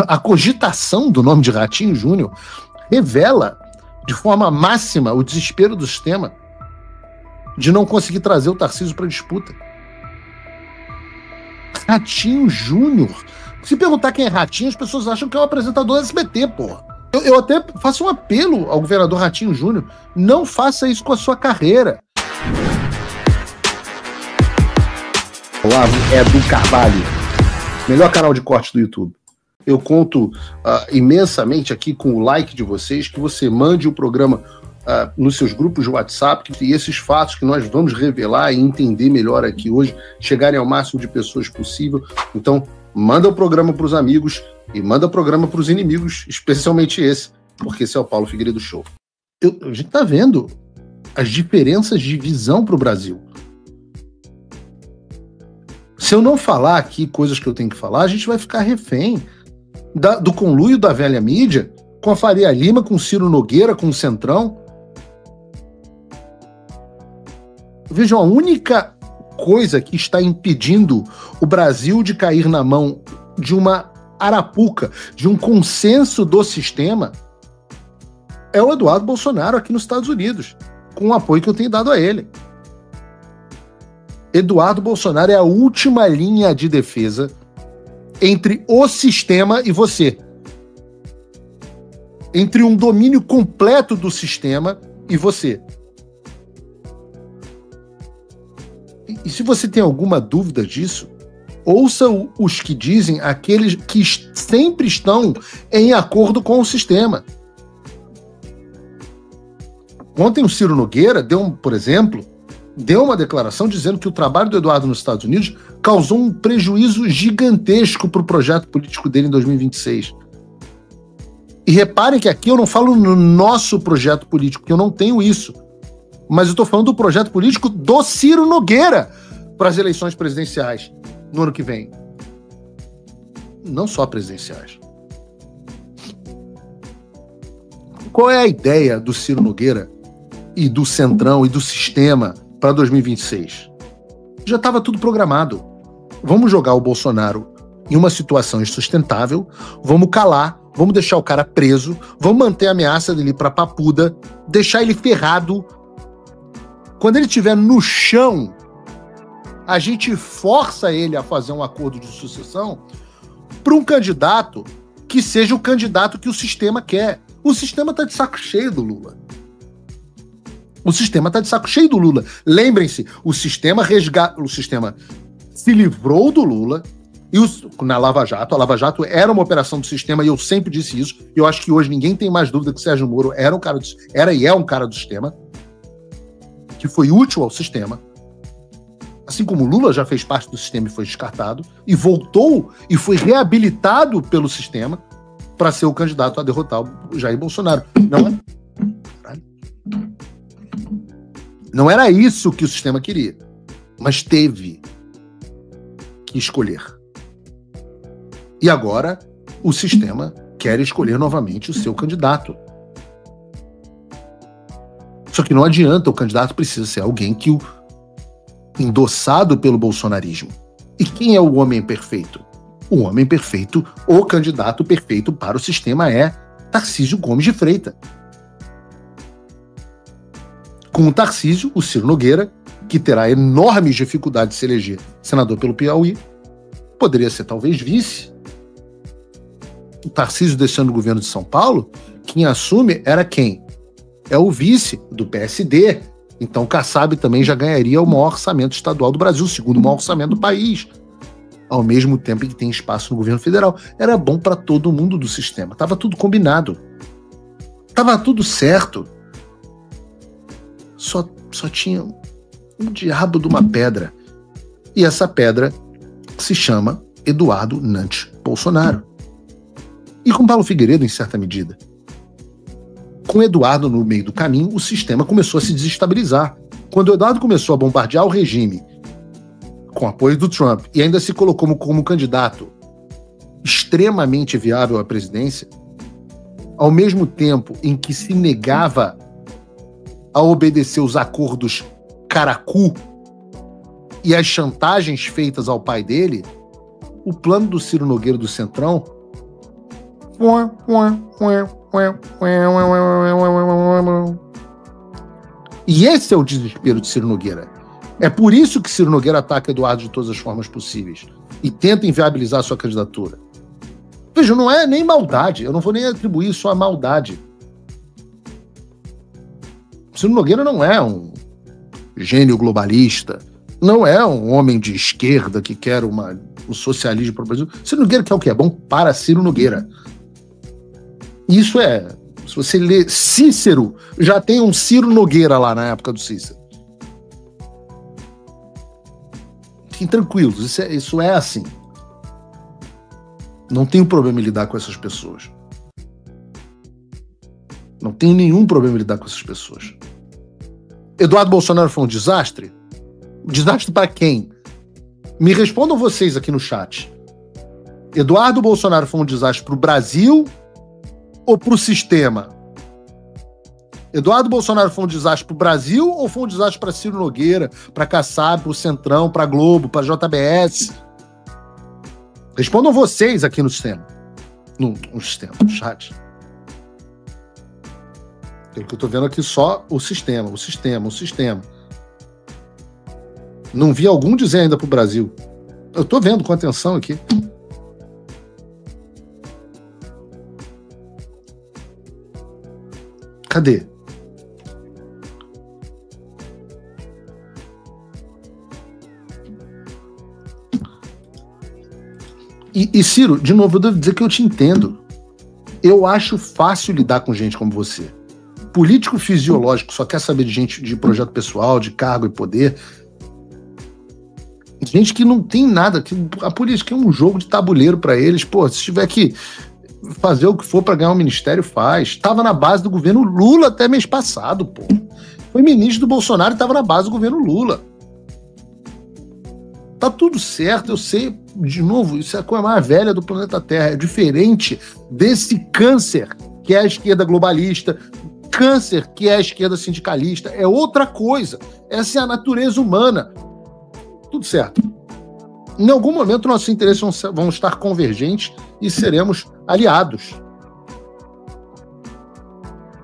a cogitação do nome de Ratinho Júnior revela de forma máxima o desespero do sistema de não conseguir trazer o Tarcísio para disputa. Ratinho Júnior. Se perguntar quem é Ratinho, as pessoas acham que é um apresentador do SBT, porra. Eu até faço um apelo ao governador Ratinho Júnior. Não faça isso com a sua carreira. Olavo Edu Carvalho, melhor canal de corte do YouTube. Eu conto imensamente aqui com o like de vocês, que você mande o programa nos seus grupos de WhatsApp, e esses fatos que nós vamos revelar e entender melhor aqui hoje, chegarem ao máximo de pessoas possível. Então, manda o programa para os amigos e manda o programa para os inimigos, especialmente esse, porque esse é o Paulo Figueiredo Show. A gente está vendo as diferenças de visão para o Brasil. Se eu não falar aqui coisas que eu tenho que falar, a gente vai ficar refém do conluio da velha mídia com a Faria Lima, com o Ciro Nogueira, com o Centrão. Vejam, a única coisa que está impedindo o Brasil de cair na mão de uma arapuca, de um consenso do sistema, é o Eduardo Bolsonaro aqui nos Estados Unidos, com o apoio que eu tenho dado a ele. Eduardo Bolsonaro é a última linha de defesa entre o sistema e você. Entre um domínio completo do sistema e você. E se você tem alguma dúvida disso, ouça os que dizem, aqueles que sempre estão em acordo com o sistema. Ontem o Ciro Nogueira por exemplo, deu uma declaração dizendo que o trabalho do Eduardo nos Estados Unidos causou um prejuízo gigantesco para o projeto político dele em 2026. E reparem que aqui eu não falo no nosso projeto político, porque eu não tenho isso. Mas eu estou falando do projeto político do Ciro Nogueira para as eleições presidenciais no ano que vem. Não só presidenciais. Qual é a ideia do Ciro Nogueira e do Centrão e do sistema para 2026? Já estava tudo programado. Vamos jogar o Bolsonaro em uma situação insustentável, vamos calar, vamos deixar o cara preso, vamos manter a ameaça dele para Papuda, deixar ele ferrado. Quando ele estiver no chão, a gente força ele a fazer um acordo de sucessão para um candidato que seja o candidato que o sistema quer. O sistema está de saco cheio do Lula. O sistema está de saco cheio do Lula. Lembrem-se, o sistema se livrou do Lula na Lava Jato. A Lava Jato era uma operação do sistema e eu sempre disse isso. E eu acho que hoje ninguém tem mais dúvida que Sérgio Moro era e é um cara do sistema, que foi útil ao sistema. Assim como Lula já fez parte do sistema e foi descartado, e voltou e foi reabilitado pelo sistema para ser o candidato a derrotar o Jair Bolsonaro. Não era isso que o sistema queria, mas teve que escolher. E agora o sistema quer escolher novamente o seu candidato. Só que não adianta, o candidato precisa ser alguém que endossado pelo bolsonarismo. E quem é o homem perfeito? O homem perfeito, o candidato perfeito para o sistema é Tarcísio Gomes de Freitas. Com o Tarcísio, o Ciro Nogueira, que terá enormes dificuldades de se eleger senador pelo Piauí, poderia ser talvez vice. O Tarcísio deixando o governo de São Paulo, quem assume era quem? É o vice do PSD. Então Kassab também já ganharia o maior orçamento estadual do Brasil, o segundo maior orçamento do país. Ao mesmo tempo que tem espaço no governo federal. Era bom para todo mundo do sistema. Estava tudo combinado. Estava tudo certo. Só tinha um diabo de uma pedra. E essa pedra se chama Eduardo Nantes Bolsonaro. E com Paulo Figueiredo, em certa medida. Com Eduardo no meio do caminho, o sistema começou a se desestabilizar. Quando o Eduardo começou a bombardear o regime, com apoio do Trump, e ainda se colocou como candidato extremamente viável à presidência, ao mesmo tempo em que se negava a obedecer os acordos Caracu e as chantagens feitas ao pai dele, o plano do Ciro Nogueira do Centrão E esse é o desespero de Ciro Nogueira. É por isso que Ciro Nogueira ataca Eduardo de todas as formas possíveis e tenta inviabilizar a sua candidatura. Veja, não é nem maldade, eu não vou nem atribuir isso à maldade. Ciro Nogueira não é um gênio globalista, não é um homem de esquerda que quer o socialismo para o Brasil. Ciro Nogueira quer o que é bom para Ciro Nogueira. Isso é... Se você lê Cícero, já tem um Ciro Nogueira lá na época do Cícero. Fiquem tranquilos, isso é assim. Não tenho problema em lidar com essas pessoas. Não tenho nenhum problema em lidar com essas pessoas. Eduardo Bolsonaro foi um desastre? Desastre para quem? Me respondam vocês aqui no chat. Eduardo Bolsonaro foi um desastre para o Brasil ou para o sistema? Eduardo Bolsonaro foi um desastre para o Brasil ou foi um desastre para Ciro Nogueira, para Kassab, para o Centrão, para Globo, para JBS? Respondam vocês aqui no sistema. No sistema, no chat. Pelo que eu tô vendo aqui, só o sistema. Não vi algum dizer ainda pro Brasil. Eu tô vendo com atenção aqui. Cadê? E Ciro, de novo, eu devo dizer que eu te entendo. Eu acho fácil lidar com gente como você. Político fisiológico só quer saber de gente de projeto pessoal, de cargo e poder. Gente que não tem nada, que a política é um jogo de tabuleiro para eles. Pô, se tiver que fazer o que for para ganhar um ministério, faz. Estava na base do governo Lula até mês passado, pô. Foi ministro do Bolsonaro e estava na base do governo Lula. Tá tudo certo, eu sei, de novo, isso é a coisa mais velha do planeta Terra. É diferente desse câncer que é a esquerda globalista, câncer que é a esquerda sindicalista. É outra coisa. Essa é a natureza humana. Tudo certo. Em algum momento, nossos interesses vão estar convergentes e seremos aliados.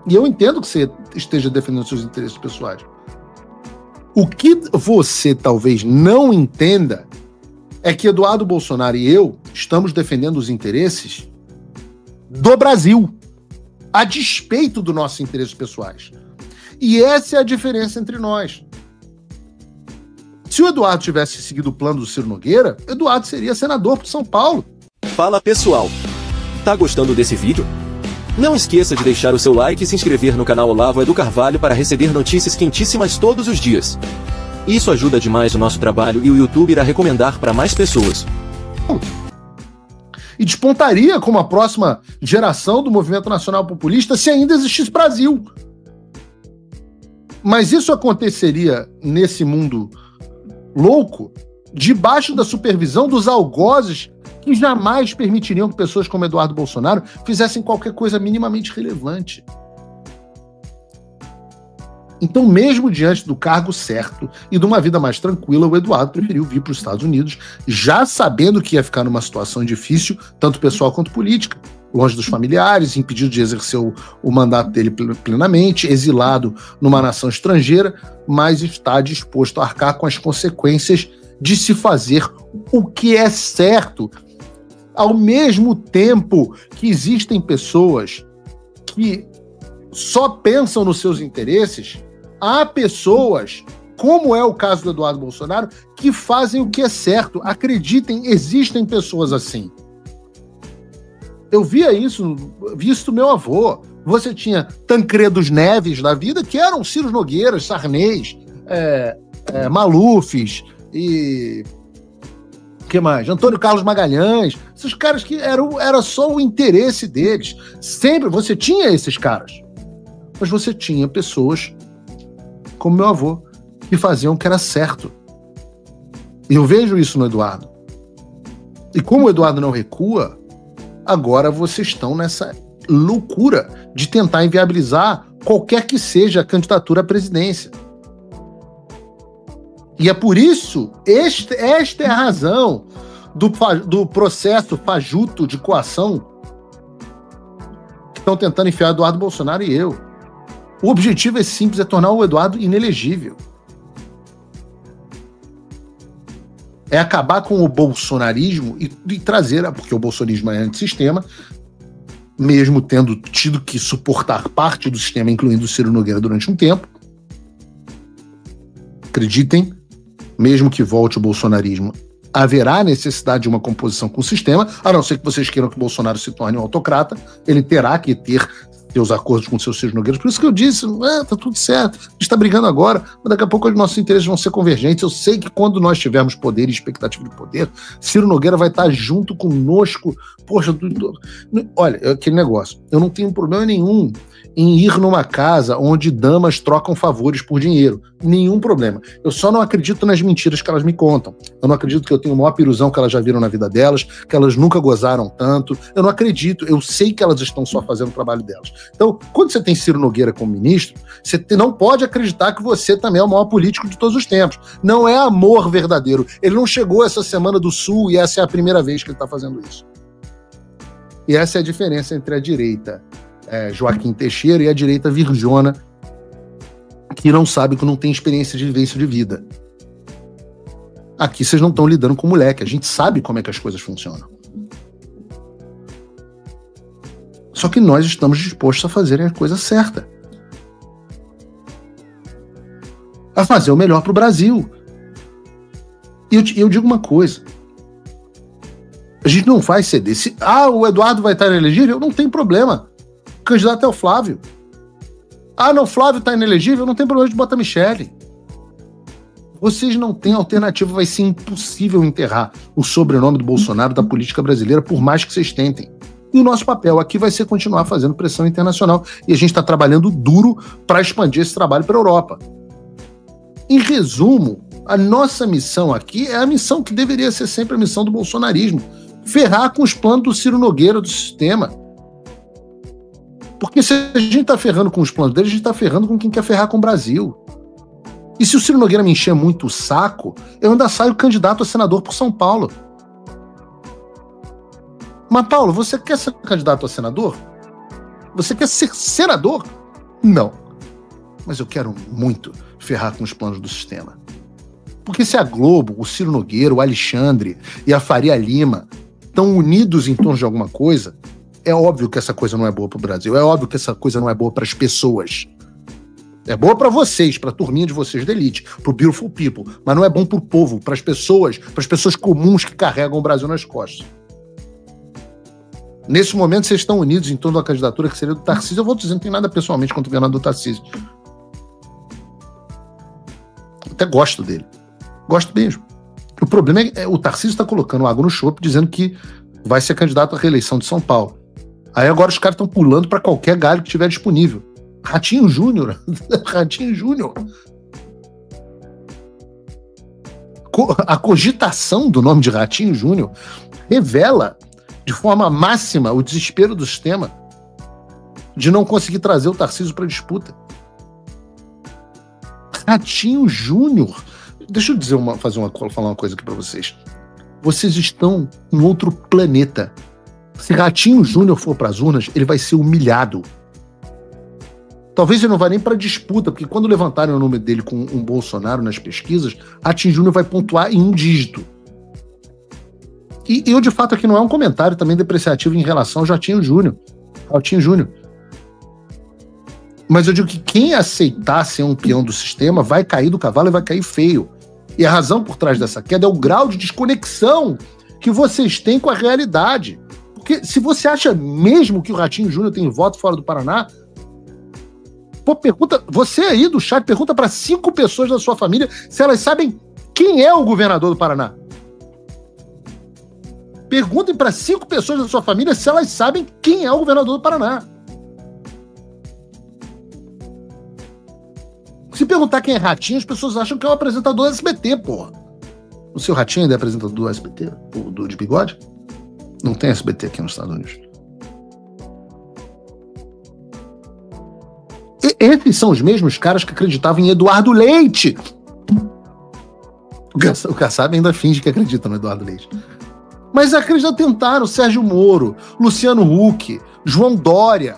E eu entendo que você esteja defendendo seus interesses pessoais. O que você talvez não entenda é que Eduardo Bolsonaro e eu estamos defendendo os interesses do Brasil, a despeito dos nossos interesses pessoais. E essa é a diferença entre nós. Se o Eduardo tivesse seguido o plano do Ciro Nogueira, Eduardo seria senador por São Paulo. Fala pessoal, tá gostando desse vídeo? Não esqueça de deixar o seu like e se inscrever no canal Olavo Edu Carvalho para receber notícias quentíssimas todos os dias. Isso ajuda demais o nosso trabalho e o YouTube irá recomendar para mais pessoas. E despontaria como a próxima geração do movimento nacional populista se ainda existisse Brasil. Mas isso aconteceria nesse mundo louco, debaixo da supervisão dos algozes que jamais permitiriam que pessoas como Eduardo Bolsonaro fizessem qualquer coisa minimamente relevante. Então, mesmo diante do cargo certo e de uma vida mais tranquila, o Eduardo preferiu vir para os Estados Unidos, já sabendo que ia ficar numa situação difícil, tanto pessoal quanto política, longe dos familiares, impedido de exercer o mandato dele plenamente, exilado numa nação estrangeira, mas está disposto a arcar com as consequências de se fazer o que é certo. Ao mesmo tempo que existem pessoas que só pensam nos seus interesses, há pessoas, como é o caso do Eduardo Bolsonaro, que fazem o que é certo. Acreditem, existem pessoas assim. Eu via isso do meu avô. Você tinha Tancredos Neves da vida, que eram Ciro Nogueiras, Sarnês, Malufes e... o que mais? Antônio Carlos Magalhães. Esses caras que era só o interesse deles. Sempre você tinha esses caras. Mas você tinha pessoas, como meu avô, que faziam o que era certo. E eu vejo isso no Eduardo. E como o Eduardo não recua, agora vocês estão nessa loucura de tentar inviabilizar qualquer que seja a candidatura à presidência. E é por isso, esta é a razão do processo fajuto de coação estão tentando enfiar Eduardo Bolsonaro e eu. O objetivo é simples, é tornar o Eduardo inelegível. É acabar com o bolsonarismo e trazer, porque o bolsonarismo é antissistema, mesmo tendo tido que suportar parte do sistema, incluindo o Ciro Nogueira, durante um tempo. Acreditem, mesmo que volte o bolsonarismo, haverá necessidade de uma composição com o sistema, a não ser que vocês queiram que o Bolsonaro se torne um autocrata, ele terá que ter seus acordos com o seu Ciro Nogueira. Por isso que eu disse, tá tudo certo, a gente está brigando agora, mas daqui a pouco os nossos interesses vão ser convergentes. Eu sei que quando nós tivermos poder e expectativa de poder, Ciro Nogueira vai estar junto conosco. Poxa, olha, aquele negócio, eu não tenho problema nenhum em ir numa casa onde damas trocam favores por dinheiro. Nenhum problema. Eu só não acredito nas mentiras que elas me contam. Eu não acredito que eu tenho o maior piruzão que elas já viram na vida delas, que elas nunca gozaram tanto. Eu não acredito. Eu sei que elas estão só fazendo o trabalho delas. Então, quando você tem Ciro Nogueira como ministro, você não pode acreditar que você também é o maior político de todos os tempos. Não é amor verdadeiro. Ele não chegou essa semana do Sul e essa é a primeira vez que ele está fazendo isso. E essa é a diferença entre a direita Joaquim Teixeira e a direita virjona, que não sabe, que não tem experiência de vivência de vida. Aqui vocês não estão lidando com moleque, a gente sabe como é que as coisas funcionam. Só que nós estamos dispostos a fazer a coisa certa. A fazer o melhor para o Brasil. E eu digo uma coisa. A gente não vai ceder. O Eduardo vai estar inelegível? Não tem problema. O candidato é o Flávio. Não, Flávio está inelegível? Não tem problema de botar Michele. Vocês não têm alternativa, vai ser impossível enterrar o sobrenome do Bolsonaro da política brasileira, por mais que vocês tentem. E o nosso papel aqui vai ser continuar fazendo pressão internacional. E a gente está trabalhando duro para expandir esse trabalho para a Europa. Em resumo, a nossa missão aqui é a missão que deveria ser sempre a missão do bolsonarismo. Ferrar com os planos do Ciro Nogueira, do sistema. Porque se a gente está ferrando com os planos dele, a gente está ferrando com quem quer ferrar com o Brasil. E se o Ciro Nogueira me encher muito o saco, eu ainda saio candidato a senador por São Paulo. Mas, Paulo, você quer ser candidato a senador? Você quer ser senador? Não. Mas eu quero muito ferrar com os planos do sistema. Porque se a Globo, o Ciro Nogueira, o Alexandre e a Faria Lima estão unidos em torno de alguma coisa, é óbvio que essa coisa não é boa para o Brasil. É óbvio que essa coisa não é boa para as pessoas. É boa para vocês, para a turminha de vocês da elite, para o beautiful people, mas não é bom para o povo, para as pessoas comuns que carregam o Brasil nas costas. Nesse momento, vocês estão unidos em torno da candidatura que seria do Tarcísio. Eu vou dizer, não tem nada pessoalmente contra o governador Tarcísio. Até gosto dele. Gosto mesmo. O problema é o Tarcísio está colocando água no chope, dizendo que vai ser candidato à reeleição de São Paulo. Aí agora os caras estão pulando para qualquer galho que estiver disponível. Ratinho Júnior. Ratinho Júnior. A cogitação do nome de Ratinho Júnior revela de forma máxima o desespero do sistema de não conseguir trazer o Tarcísio para a disputa. Ratinho Júnior. Deixa eu dizer falar uma coisa aqui para vocês. Vocês estão em outro planeta. Se Ratinho Júnior for para as urnas, ele vai ser humilhado. Talvez ele não vá nem para disputa, porque quando levantarem o nome dele com um Bolsonaro nas pesquisas, Ratinho Júnior vai pontuar em um dígito. E eu, de fato, aqui não é um comentário também depreciativo em relação ao Ratinho Júnior. Mas eu digo que quem aceitar ser um peão do sistema vai cair do cavalo e vai cair feio. E a razão por trás dessa queda é o grau de desconexão que vocês têm com a realidade. Porque se você acha mesmo que o Ratinho Júnior tem voto fora do Paraná, você aí do chat, pergunta para 5 pessoas da sua família se elas sabem quem é o governador do Paraná. Perguntem para 5 pessoas da sua família se elas sabem quem é o governador do Paraná. Se perguntar quem é Ratinho, as pessoas acham que é o apresentador do SBT, porra. O seu Ratinho ainda é apresentador do SBT? De bigode? Não tem SBT aqui nos Estados Unidos. E esses são os mesmos caras que acreditavam em Eduardo Leite. O Kassab ainda finge que acredita no Eduardo Leite. Mas tentaram Sérgio Moro, Luciano Huck, João Dória.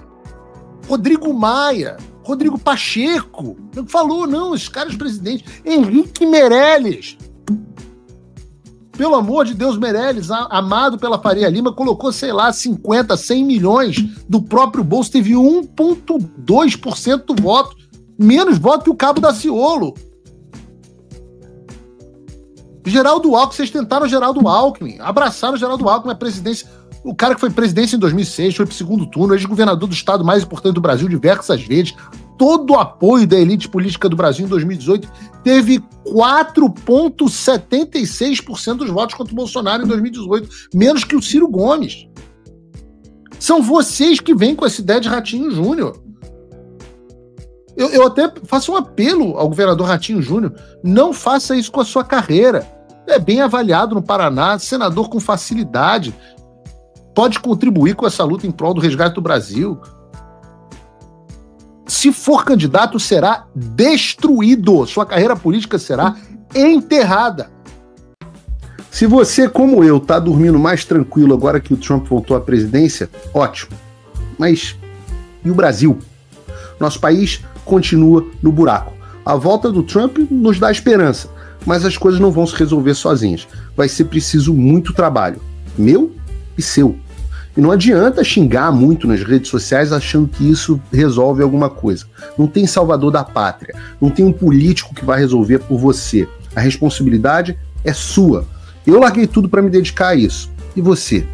Rodrigo Maia, Rodrigo Pacheco, falou, não, esses caras presidentes, Henrique Meirelles, pelo amor de Deus, Meirelles, amado pela Faria Lima, colocou, sei lá, 50, 100 milhões do próprio bolso, teve 1,2% do voto, menos voto que o Cabo Daciolo. Geraldo Alckmin, vocês tentaram Geraldo Alckmin, abraçaram Geraldo Alckmin, a presidência, o cara que foi presidente em 2006, foi pro segundo turno, ex-governador do estado mais importante do Brasil diversas vezes, todo o apoio da elite política do Brasil em 2018, teve 4,76% dos votos contra o Bolsonaro em 2018, menos que o Ciro Gomes. São vocês que vêm com essa ideia de Ratinho Júnior. Eu até faço um apelo ao governador Ratinho Júnior, não faça isso com a sua carreira. É bem avaliado no Paraná, senador com facilidade, pode contribuir com essa luta em prol do resgate do Brasil. Se for candidato, será destruído. Sua carreira política será enterrada. Se você, como eu, tá dormindo mais tranquilo agora que o Trump voltou à presidência, ótimo. Mas e o Brasil? Nosso país continua no buraco. A volta do Trump nos dá esperança, mas as coisas não vão se resolver sozinhas. Vai ser preciso muito trabalho, meu e seu. E não adianta xingar muito nas redes sociais achando que isso resolve alguma coisa. Não tem salvador da pátria, não tem um político que vai resolver por você. A responsabilidade é sua. Eu larguei tudo para me dedicar a isso. E você?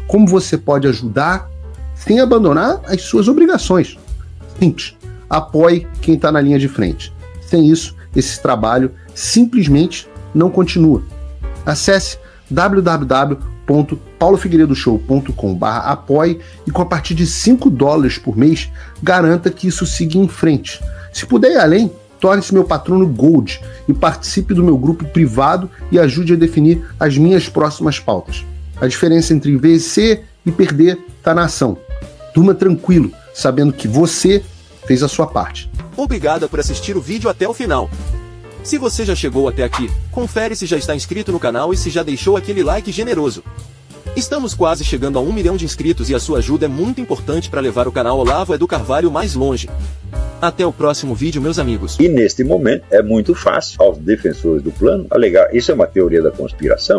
Como você pode ajudar sem abandonar as suas obrigações? Simples. Apoie quem está na linha de frente. Sem isso, esse trabalho simplesmente não continua. Acesse www.paulofigueiredoshow.com/apoie e com a partir de $5 por mês, garanta que isso siga em frente. Se puder ir além, torne-se meu patrono Gold e participe do meu grupo privado e ajude a definir as minhas próximas pautas. A diferença entre vencer e perder está na ação. Durma tranquilo, sabendo que você fez a sua parte. Obrigada por assistir o vídeo até o final. Se você já chegou até aqui, confere se já está inscrito no canal e se já deixou aquele like generoso. Estamos quase chegando a 1 milhão de inscritos e a sua ajuda é muito importante para levar o canal Olavo é do Carvalho mais longe. Até o próximo vídeo, meus amigos. E neste momento é muito fácil aos defensores do plano alegar isso é uma teoria da conspiração.